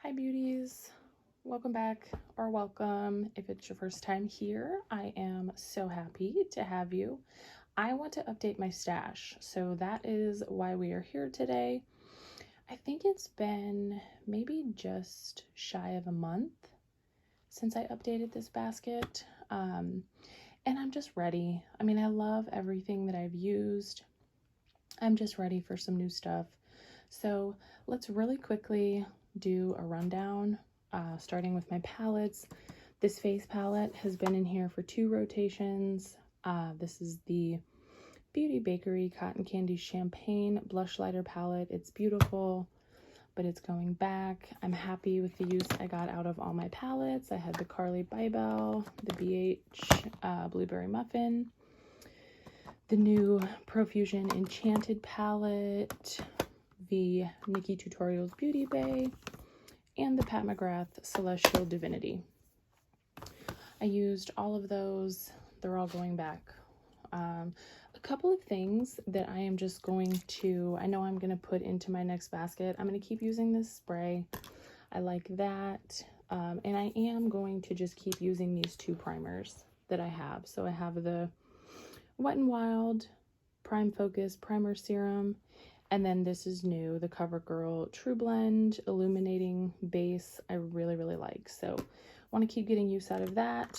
Hi beauties, welcome back, or welcome if it's your first time here. I am so happy to have you. I want to update my stash, so that is why we are here today. I think it's been maybe just shy of a month since I updated this basket, and I'm just ready. I mean, I love everything that I've used. I'm just ready for some new stuff. So let's really quickly do a rundown, starting with my palettes. This face palette has been in here for 2 rotations. This is the Beauty Bakery Cotton Candy Champagne Blush Lighter palette. It's beautiful, but it's going back. I'm happy with the use I got out of all my palettes. I had the Carly Bybel, the BH Blueberry Muffin, the new Profusion Enchanted palette, the Nikkie Tutorials Beauty Bay, and the Pat McGrath Celestial Divinity. I used all of those. They're all going back. A couple of things that I am just going to, I know I'm going to put into my next basket. I'm going to keep using this spray. I like that. And I am going to just keep using these 2 primers that I have. So I have the Wet n Wild Prime Focus Primer Serum, and then this is new, the CoverGirl True Blend Illuminating Base. I really like, so want to keep getting use out of that.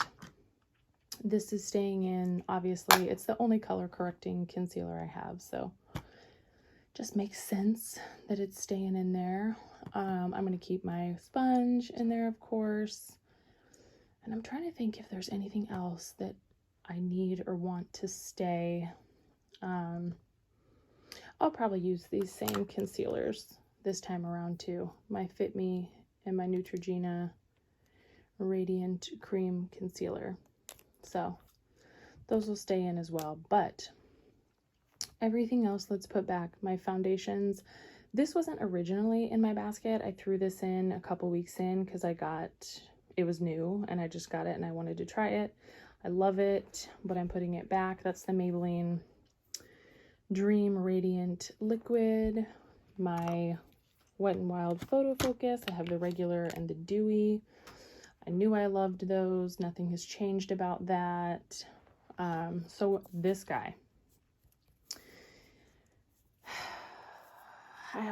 This is staying in, obviously. It's the only color correcting concealer I have, so just makes sense that it's staying in there. I'm going to keep my sponge in there, of course, and I'm trying to think if there's anything else that I need or want to stay. I'll probably use these same concealers this time around too. My Fit Me and my Neutrogena Radiant Cream Concealer. So those will stay in as well. But everything else, let's put back. My foundations. This wasn't originally in my basket. I threw this in a couple weeks in because it was new and I just got it and I wanted to try it. I love it, but I'm putting it back. That's the Maybelline Dream Radiant Liquid, my Wet n Wild Photo Focus. I have the regular and the dewy. I knew I loved those. Nothing has changed about that. So this guy.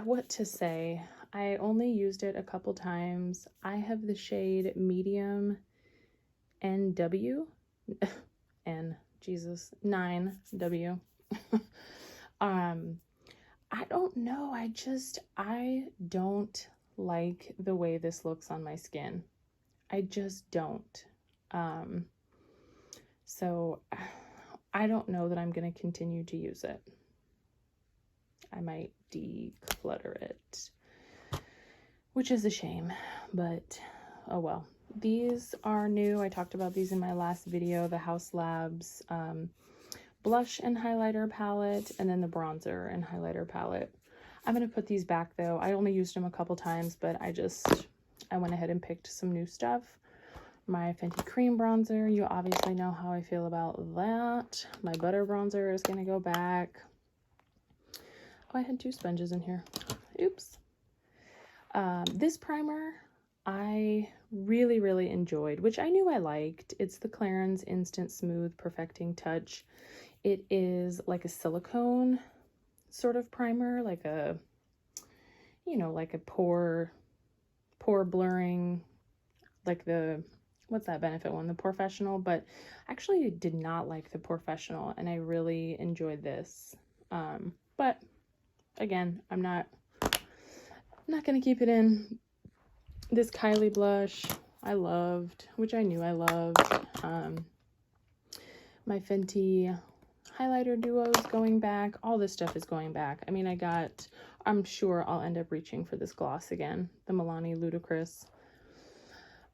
What to say? I only used it a couple times. I have the shade Medium NW. Jesus, 9W. I don't know. I don't like the way this looks on my skin. I just don't. So I don't know that I'm going to continue to use it. I might declutter it, which is a shame, but oh well. These are new. I talked about these in my last video, the Haus Labs blush and highlighter palette, and then the bronzer and highlighter palette. I'm going to put these back though. I only used them a couple times, but I went ahead and picked some new stuff. My Fenty Cream bronzer, you obviously know how I feel about that. My butter bronzer is going to go back. Oh, I had 2 sponges in here. Oops. This primer I really enjoyed, which I knew I liked. It's the Clarins Instant Smooth Perfecting Touch. It is like a silicone sort of primer, like a, like a pore blurring, like the, what's that Benefit one? The Porefessional, but actually did not like the Porefessional, and I really enjoyed this. But again, I'm not going to keep it in. This Kylie blush I loved, which I knew I loved. My Fenty highlighter duos going back. All this stuff is going back. I mean, I'm sure I'll end up reaching for this gloss again, the Milani Ludacris.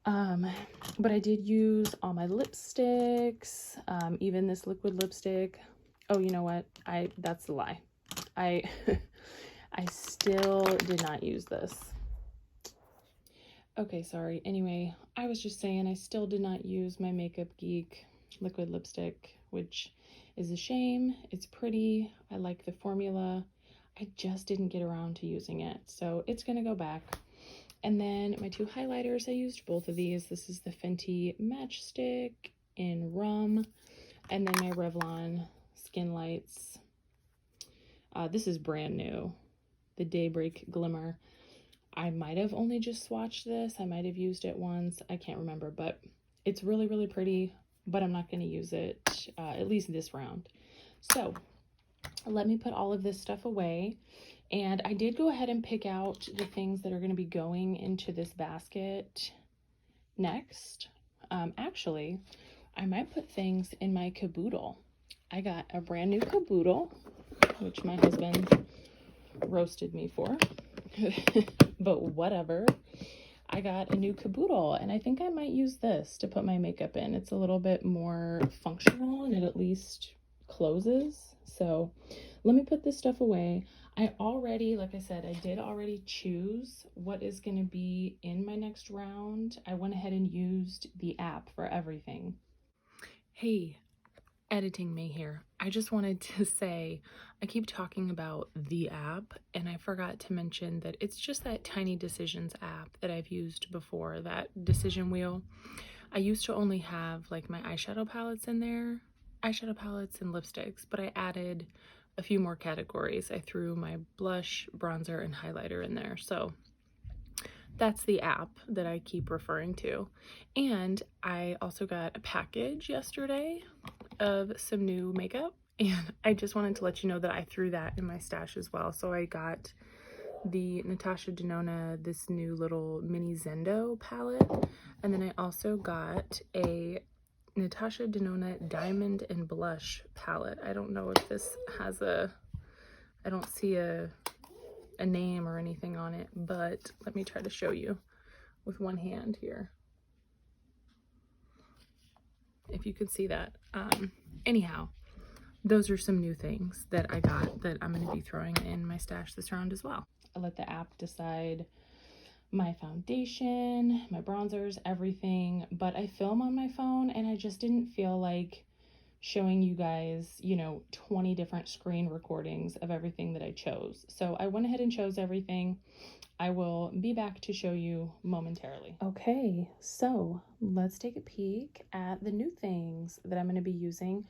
But I did use all my lipsticks, even this liquid lipstick. Oh, you know what? That's a lie. I still did not use this. Okay, sorry. Anyway, I was just saying I still did not use my Makeup Geek liquid lipstick, which is a shame. It's pretty. I like the formula. I just didn't get around to using it, so it's gonna go back. And then my two highlighters, I used both of these. This is the Fenty Matchstick in Rum, and then my Revlon Skin Lights. This is brand new, the Daybreak Glimmer. I might have only just swatched this. I might have used it once. I can't remember, but it's really, really pretty, but I'm not going to use it, at least this round. So let me put all of this stuff away. And I did go ahead and pick out the things that are going to be going into this basket next. Actually, I might put things in my caboodle. I got a brand new caboodle, which my husband roasted me for. But whatever. I got a new caboodle, and I think I might use this to put my makeup in. It's a little bit more functional, and it at least closes. So let me put this stuff away. I already, like I said, I did already choose what is going to be in my next round. I went ahead and used the app for everything. Hey, editing me here. I just wanted to say, I keep talking about the app, and I forgot to mention that it's just that Tiny Decisions app that I've used before, that decision wheel. I used to only have like my eyeshadow palettes in there, eyeshadow palettes and lipsticks, but I added a few more categories. I threw my blush, bronzer, and highlighter in there. So that's the app that I keep referring to. And I also got a package yesterday of some new makeup, and I just wanted to let you know that I threw that in my stash as well. So I got the Natasha Denona, this new little mini Zendo palette, and then I also got a Natasha Denona Diamond and Blush palette. I don't know if this has I don't see a name or anything on it, but let me try to show you with one hand here, if you could see that. Anyhow, those are some new things that I got that I'm going to be throwing in my stash this round as well. I let the app decide my foundation, my bronzers, everything, but I film on my phone and I just didn't feel like showing you guys, 20 different screen recordings of everything that I chose. So I went ahead and chose everything. I will be back to show you momentarily. Okay, so let's take a peek at the new things that I'm going to be using.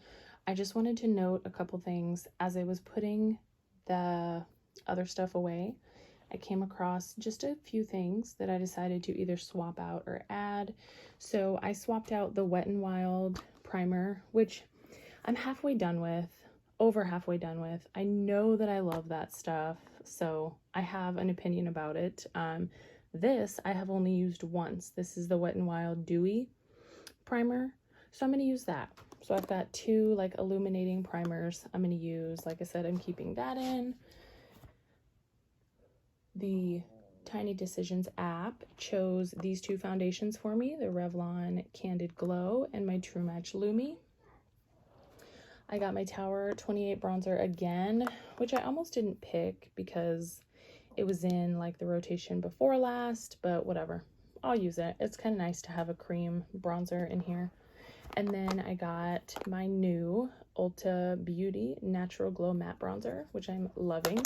I just wanted to note a couple things. As I was putting the other stuff away, I came across just a few things that I decided to either swap out or add. So I swapped out the Wet n Wild primer, which I'm halfway done with, over halfway done with. I know that I love that stuff, so I have an opinion about it. This I have only used once. This is the Wet n Wild Dewy primer, so I'm going to use that. So I've got two like illuminating primers I'm going to use. Like I said, I'm keeping that in. The Tiny Decisions app chose these two foundations for me, the Revlon Candid Glow and my True Match Lumi. I got my Tower 28 bronzer again, which I almost didn't pick because it was in like the rotation before last, but whatever, I'll use it. It's kind of nice to have a cream bronzer in here. And then I got my new Ulta Beauty Natural Glow Matte Bronzer, which I'm loving.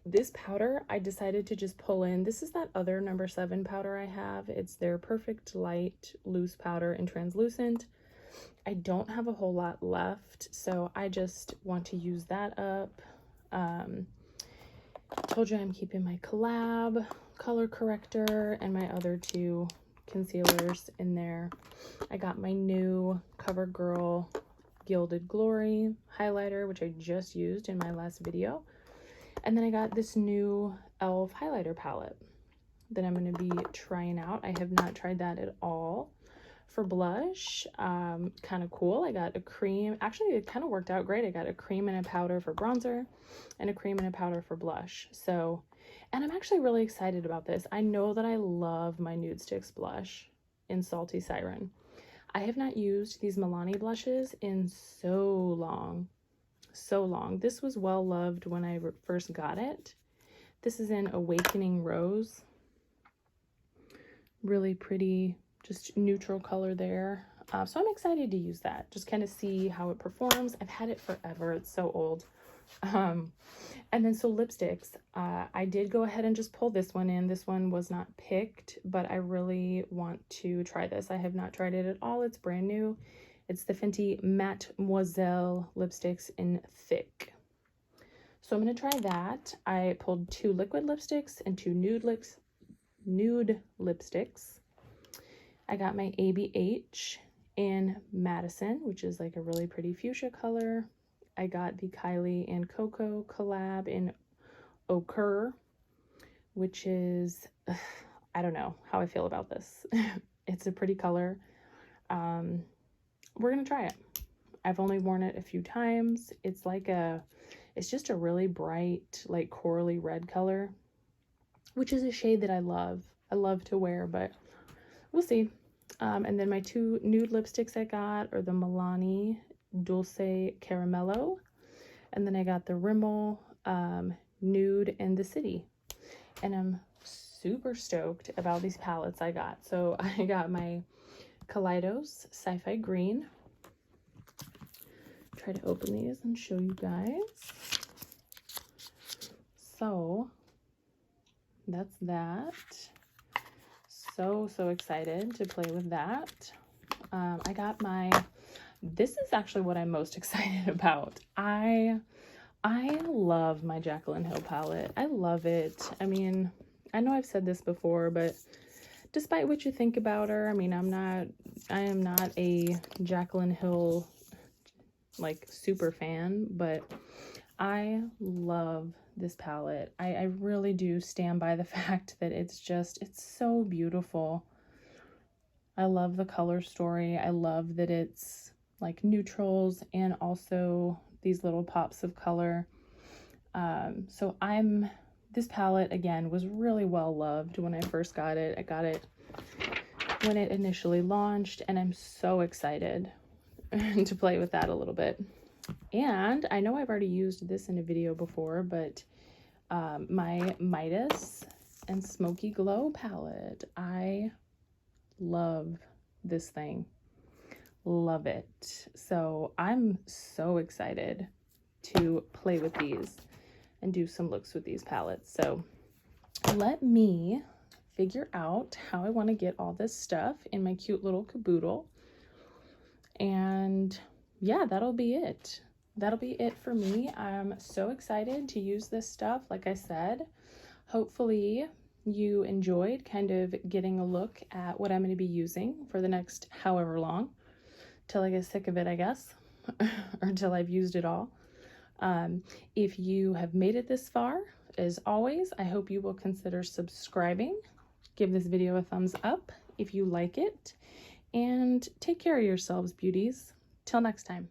This powder, I decided to just pull in. This is that other number 7 powder I have. It's their Perfect Light Loose Powder in Translucent. I don't have a whole lot left, so I just want to use that up. Told you I'm keeping my Collab color corrector and my other two concealers in there. I got my new CoverGirl Gilded Glory highlighter, which I just used in my last video. And then I got this new e.l.f. highlighter palette that I'm going to be trying out. I have not tried that at all. For blush, kind of cool. I got a cream. Actually, it kind of worked out great. I got a cream and a powder for bronzer and a cream and a powder for blush. So, and I'm actually really excited about this. I know that I love my Nudestix blush in Salty Siren. I have not used these Milani blushes in so long. This was well loved when I first got it. This is in Awakening Rose. Really pretty, just neutral color there. So I'm excited to use that. Just kind of see how it performs. I've had it forever. It's so old. And then so lipsticks, I did go ahead and just pull this one in. This one was not picked, but I really want to try this. I have not tried it at all. It's brand new. It's the Fenty Mademoiselle lipsticks in Thick. So I'm going to try that. I pulled 2 liquid lipsticks and 2 nude lipsticks. I got my ABH in Madison, which is like a really pretty fuchsia color. I got the Kylie and Coco collab in Ochre, which is, I don't know how I feel about this. It's a pretty color. We're going to try it. I've only worn it a few times. It's just a really bright, like corally red color, which is a shade that I love to wear, but we'll see. And then my 2 nude lipsticks I got are the Milani Dulce Caramello, and then I got the Rimmel Nude in the City. And I'm super stoked about these palettes I got. So I got my Kaleidos Sci-Fi Green. Try to open these and show you guys. So that's that. So excited to play with that. I got this is actually what I'm most excited about. I love my Jaclyn Hill palette. I love it. I mean, I know I've said this before, but despite what you think about her, I mean, I am not a Jaclyn Hill like super fan, but I love this palette. I really do stand by the fact that it's so beautiful. I love the color story. I love that it's like neutrals and also these little pops of color. So this palette again was really well loved when I first got it. I got it when it initially launched, and I'm so excited to play with that a little bit. And I know I've already used this in a video before, but my Midas and Smoky Glow palette. I love this thing. Love it. So I'm so excited to play with these and do some looks with these palettes. So let me figure out how I want to get all this stuff in my cute little caboodle. And yeah, that'll be it. That'll be it for me. I'm so excited to use this stuff. Like I said, hopefully you enjoyed kind of getting a look at what I'm going to be using for the next however long, till I get sick of it, I guess, or till I've used it all. If you have made it this far, as always, I hope you will consider subscribing. Give this video a thumbs up if you like it, and take care of yourselves, beauties. Till next time.